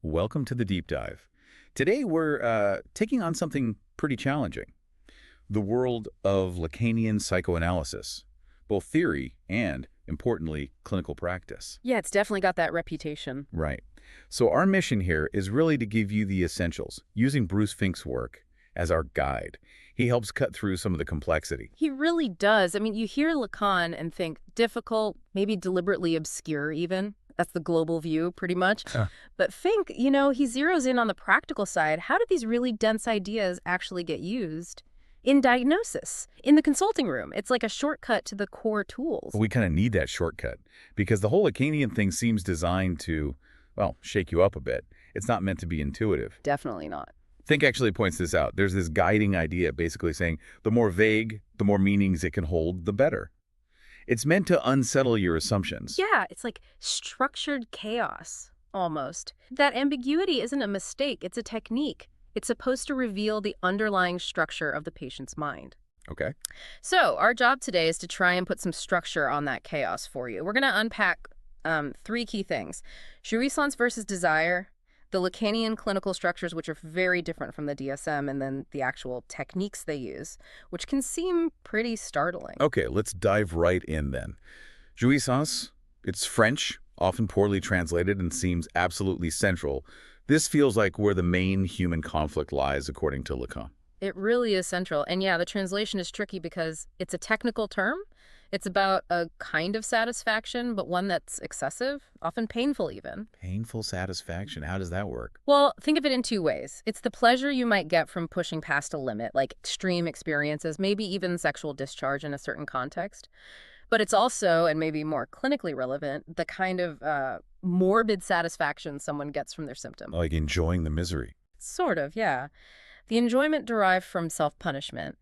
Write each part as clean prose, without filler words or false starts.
Welcome to the deep dive. Today we're taking on something pretty challenging. The world of Lacanian psychoanalysis, both theory and, importantly, clinical practice. Yeah, it's definitely got that reputation. Right. So our mission here is really to give you the essentials, using Bruce Fink's work as our guide. He helps cut through some of the complexity. He really does. I mean, you hear Lacan and think difficult, maybe deliberately obscure even. That's the global view, pretty much. But Fink, he zeroes in on the practical side. How do these really dense ideas actually get used in diagnosis, in the consulting room? It's like a shortcut to the core tools. We kind of need that shortcut because the whole Lacanian thing seems designed to, well, shake you up a bit. It's not meant to be intuitive. Definitely not. Fink actually points this out. There's this guiding idea basically saying the more vague, the more meanings it can hold, the better. It's meant to unsettle your assumptions. Yeah, it's like structured chaos, almost. That ambiguity isn't a mistake, it's a technique. It's supposed to reveal the underlying structure of the patient's mind. Okay. So our job today is to try and put some structure on that chaos for you. We're going to unpack three key things. Jouissance versus desire, the Lacanian clinical structures, which are very different from the DSM, and then the actual techniques they use, which can seem pretty startling. Okay, let's dive right in then. Jouissance, it's French, often poorly translated and seems absolutely central. This feels like where the main human conflict lies, according to Lacan. It really is central. And yeah, the translation is tricky because it's a technical term. It's about a kind of satisfaction, but one that's excessive, often painful even. Painful satisfaction. How does that work? Well, think of it in two ways. It's the pleasure you might get from pushing past a limit, like extreme experiences, maybe even sexual discharge in a certain context. But it's also, and maybe more clinically relevant, the kind of morbid satisfaction someone gets from their symptom. Like enjoying the misery. Sort of, yeah. The enjoyment derived from self-punishment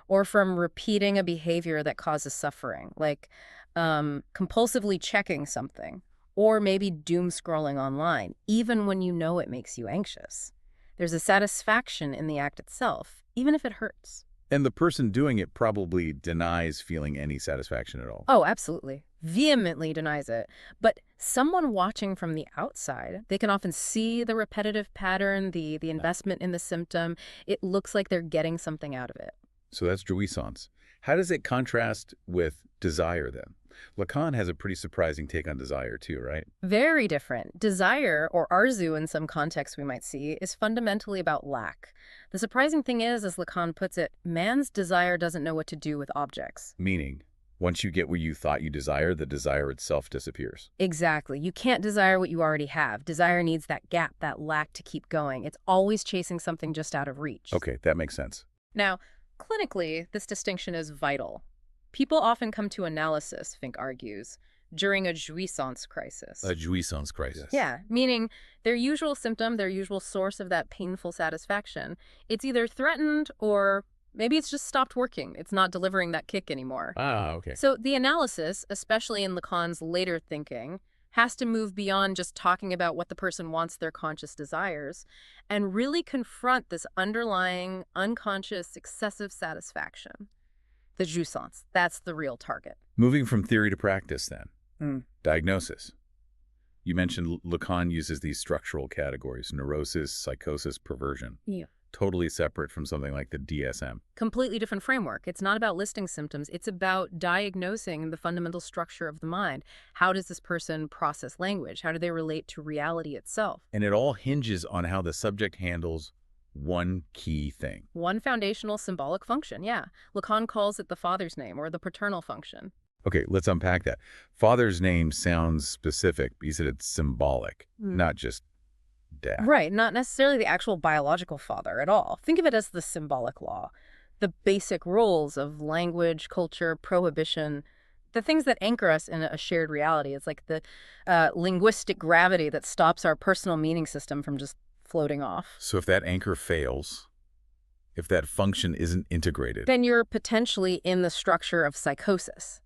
or from repeating a behavior that causes suffering, like compulsively checking something, or maybe doom scrolling online, even when you know it makes you anxious. There's a satisfaction in the act itself, even if it hurts. And the person doing it probably denies feeling any satisfaction at all. Oh, absolutely. Vehemently denies it. But someone watching from the outside, they can often see the repetitive pattern, the investment in the symptom. It looks like they're getting something out of it. So that's jouissance. How does it contrast with desire then? Lacan has a pretty surprising take on desire too, right? Very different. Desire, or arzu in some contexts we might see, is fundamentally about lack. The surprising thing is, as Lacan puts it, man's desire doesn't know what to do with objects. Meaning, once you get what you thought you desire, the desire itself disappears. Exactly. You can't desire what you already have. Desire needs that gap, that lack to keep going. It's always chasing something just out of reach. Okay, that makes sense. Now, clinically, this distinction is vital. People often come to analysis, Fink argues, during a jouissance crisis. A jouissance crisis. Yeah, meaning their usual symptom, their usual source of that painful satisfaction, it's either threatened or maybe it's just stopped working. It's not delivering that kick anymore. Ah, okay. So the analysis, especially in Lacan's later thinking, has to move beyond just talking about what the person wants, their conscious desires, and really confront this underlying, unconscious, excessive satisfaction. The jouissance, that's the real target. Moving from theory to practice then. Diagnosis. You mentioned Lacan uses these structural categories, neurosis, psychosis, perversion. Yeah. Totally separate from something like the DSM. Completely different framework. It's not about listing symptoms. It's about diagnosing the fundamental structure of the mind. How does this person process language? How do they relate to reality itself? And it all hinges on how the subject handles one key thing. One foundational symbolic function, yeah. Lacan calls it the father's name or the paternal function. Okay, let's unpack that. Father's name sounds specific. He said it's symbolic, not just dad. Right, not necessarily the actual biological father at all. Think of it as the symbolic law, the basic rules of language, culture, prohibition, the things that anchor us in a shared reality. It's like the linguistic gravity that stops our personal meaning system from just floating off. So if that anchor fails, if that function isn't integrated, then you're potentially in the structure of psychosis.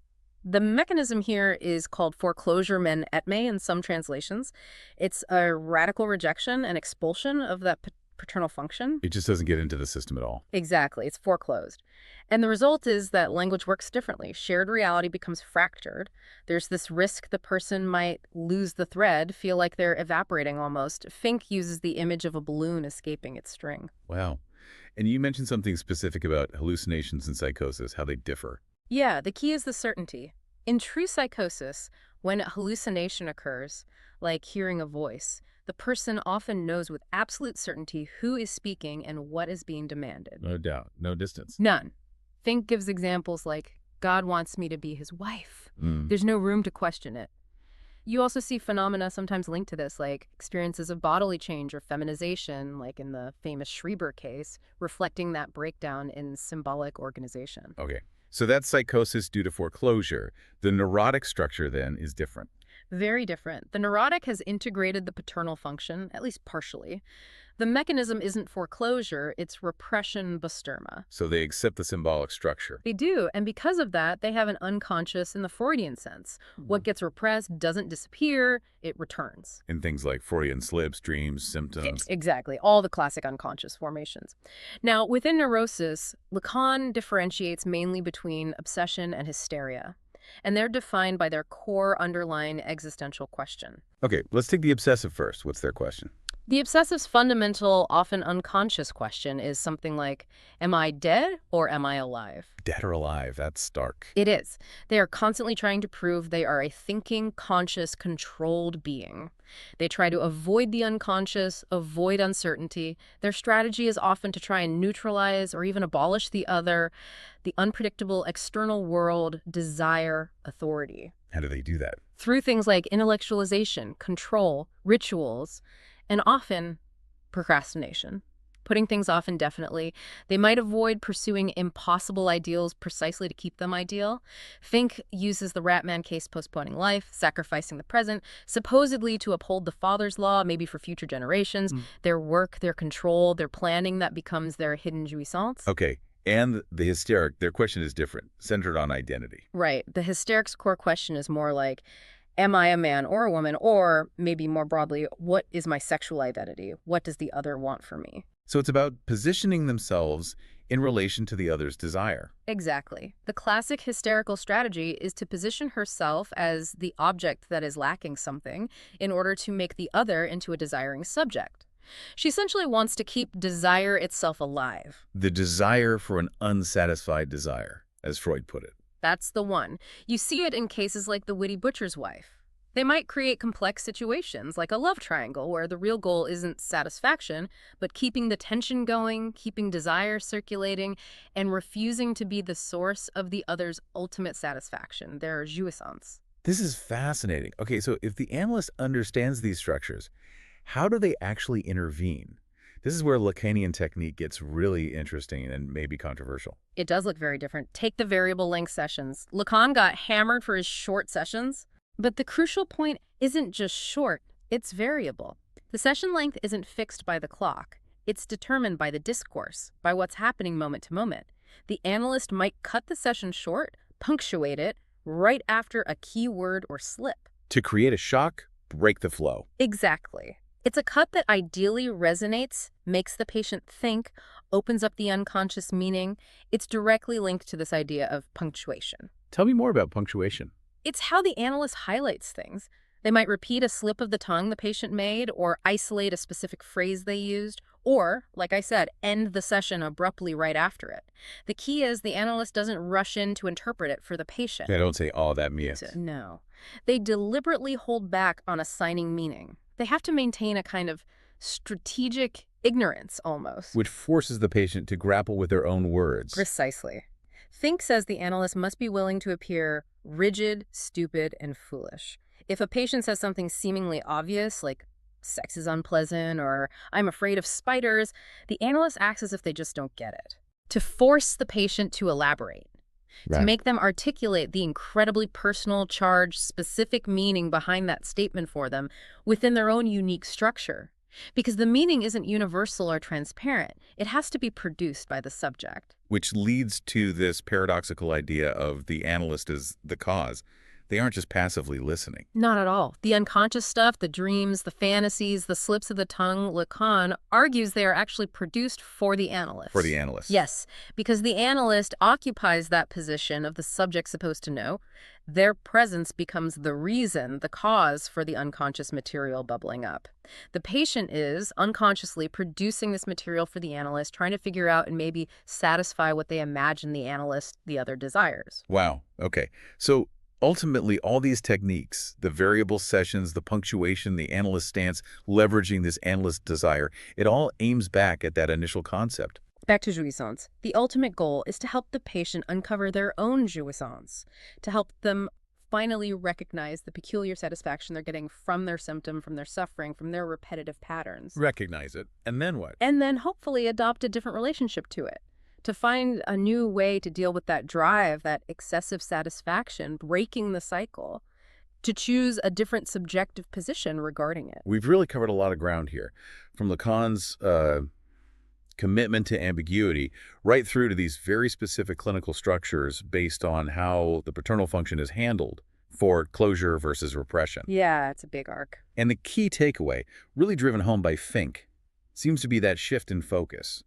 The mechanism here is called foreclosure men et me in some translations. It's a radical rejection and expulsion of that paternal function. It just doesn't get into the system at all. Exactly. It's foreclosed. And the result is that language works differently. Shared reality becomes fractured. There's this risk the person might lose the thread, feel like they're evaporating almost. Fink uses the image of a balloon escaping its string. Wow. And you mentioned something specific about hallucinations and psychosis, how they differ. Yeah, the key is the certainty. In true psychosis, when a hallucination occurs, like hearing a voice, the person often knows with absolute certainty who is speaking and what is being demanded. No doubt. No distance. None. Fink gives examples like, God wants me to be his wife. There's no room to question it. You also see phenomena sometimes linked to this, like experiences of bodily change or feminization, like in the famous Schreiber case, reflecting that breakdown in symbolic organization. Okay. So that's psychosis due to foreclosure. The neurotic structure, then, is different. Very different. The neurotic has integrated the paternal function, at least partially. The mechanism isn't foreclosure, it's repression basturma. So they accept the symbolic structure. They do, and because of that, they have an unconscious in the Freudian sense. What gets repressed doesn't disappear, it returns. In things like Freudian slips, dreams, symptoms. Exactly, all the classic unconscious formations. Now, within neurosis, Lacan differentiates mainly between obsession and hysteria, and they're defined by their core underlying existential question. Okay, let's take the obsessive first. What's their question? The obsessive's fundamental, often unconscious question is something like, am I dead or am I alive? Dead or alive, that's stark. It is. They are constantly trying to prove they are a thinking, conscious, controlled being. They try to avoid the unconscious, avoid uncertainty. Their strategy is often to try and neutralize or even abolish the other, the unpredictable external world, desire, authority. How do they do that? Through things like intellectualization, control, rituals, and often procrastination, putting things off indefinitely. They might avoid pursuing impossible ideals precisely to keep them ideal. Fink uses the Ratman case, postponing life, sacrificing the present, supposedly to uphold the father's law, maybe for future generations. Their work, their control, their planning, that becomes their hidden jouissance. Okay. And the hysteric, their question is different, centered on identity. Right. The hysteric's core question is more like, am I a man or a woman? Or maybe more broadly, what is my sexual identity? What does the other want from me? So it's about positioning themselves in relation to the other's desire. Exactly. The classic hysterical strategy is to position herself as the object that is lacking something in order to make the other into a desiring subject. She essentially wants to keep desire itself alive. The desire for an unsatisfied desire, as Freud put it. That's the one. You see it in cases like the witty butcher's wife. They might create complex situations like a love triangle where the real goal isn't satisfaction, but keeping the tension going, keeping desire circulating, and refusing to be the source of the other's ultimate satisfaction, their jouissance. This is fascinating. Okay, so if the analyst understands these structures, how do they actually intervene? This is where Lacanian technique gets really interesting and maybe controversial. It does look very different. Take the variable length sessions. Lacan got hammered for his short sessions, but the crucial point isn't just short, it's variable. The session length isn't fixed by the clock. It's determined by the discourse, by what's happening moment to moment. The analyst might cut the session short, punctuate it, right after a key word or slip. To create a shock, break the flow. Exactly. It's a cut that ideally resonates, makes the patient think, opens up the unconscious meaning. It's directly linked to this idea of punctuation. Tell me more about punctuation. It's how the analyst highlights things. They might repeat a slip of the tongue the patient made, or isolate a specific phrase they used, or, like I said, end the session abruptly right after it. The key is the analyst doesn't rush in to interpret it for the patient. They don't say, oh, that means. No. They deliberately hold back on assigning meaning. They have to maintain a kind of strategic ignorance, almost. Which forces the patient to grapple with their own words. Precisely. Fink says the analyst must be willing to appear rigid, stupid, and foolish. If a patient says something seemingly obvious, like sex is unpleasant or I'm afraid of spiders, the analyst acts as if they just don't get it. To force the patient to elaborate. Right. To make them articulate the incredibly personal, charged, specific meaning behind that statement for them within their own unique structure. Because the meaning isn't universal or transparent. It has to be produced by the subject. Which leads to this paradoxical idea of the analyst as the cause. They aren't just passively listening. Not at all. The unconscious stuff, the dreams, the fantasies, the slips of the tongue, Lacan argues they are actually produced for the analyst. For the analyst. Yes, because the analyst occupies that position of the subject supposed to know. Their presence becomes the reason, the cause for the unconscious material bubbling up. The patient is unconsciously producing this material for the analyst, trying to figure out and maybe satisfy what they imagine the analyst, the other, desires. Wow. Okay. So ultimately, all these techniques, the variable sessions, the punctuation, the analyst stance, leveraging this analyst desire, it all aims back at that initial concept. Back to jouissance. The ultimate goal is to help the patient uncover their own jouissance, to help them finally recognize the peculiar satisfaction they're getting from their symptom, from their suffering, from their repetitive patterns. Recognize it. And then what? And then hopefully adopt a different relationship to it. To find a new way to deal with that drive, that excessive satisfaction, breaking the cycle, to choose a different subjective position regarding it. We've really covered a lot of ground here, from Lacan's commitment to ambiguity right through to these very specific clinical structures based on how the paternal function is handled for closure versus repression. Yeah, it's a big arc. And the key takeaway, really driven home by Fink, seems to be that shift in focus.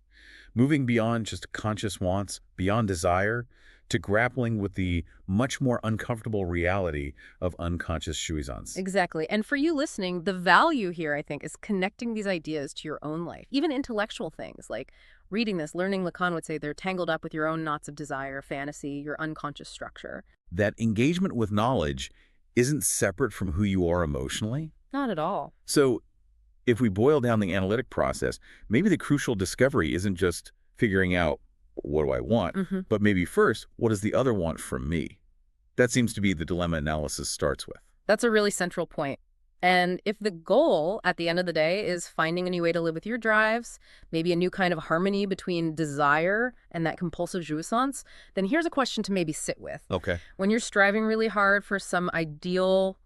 Moving beyond just conscious wants, beyond desire, to grappling with the much more uncomfortable reality of unconscious jouissance. Exactly. And for you listening, the value here, I think, is connecting these ideas to your own life. Even intellectual things like reading this, learning, Lacan would say they're tangled up with your own knots of desire, fantasy, your unconscious structure. That engagement with knowledge isn't separate from who you are emotionally. Not at all. So if we boil down the analytic process, maybe the crucial discovery isn't just figuring out what do I want, but maybe first, what does the other want from me? That seems to be the dilemma analysis starts with. That's a really central point. And if the goal at the end of the day is finding a new way to live with your drives, maybe a new kind of harmony between desire and that compulsive jouissance, then here's a question to maybe sit with. Okay. When you're striving really hard for some ideal,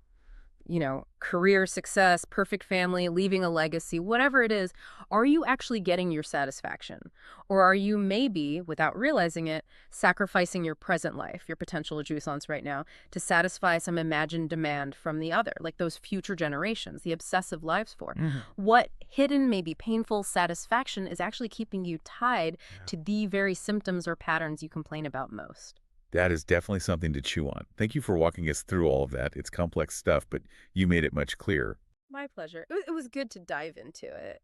career success, perfect family, leaving a legacy, whatever it is, are you actually getting your satisfaction? Or are you maybe, without realizing it, sacrificing your present life, your potential jouissance right now, to satisfy some imagined demand from the other, like those future generations, the obsessive lives for? What hidden, maybe painful satisfaction is actually keeping you tied to the very symptoms or patterns you complain about most? That is definitely something to chew on. Thank you for walking us through all of that. It's complex stuff, but you made it much clearer. My pleasure. It was good to dive into it.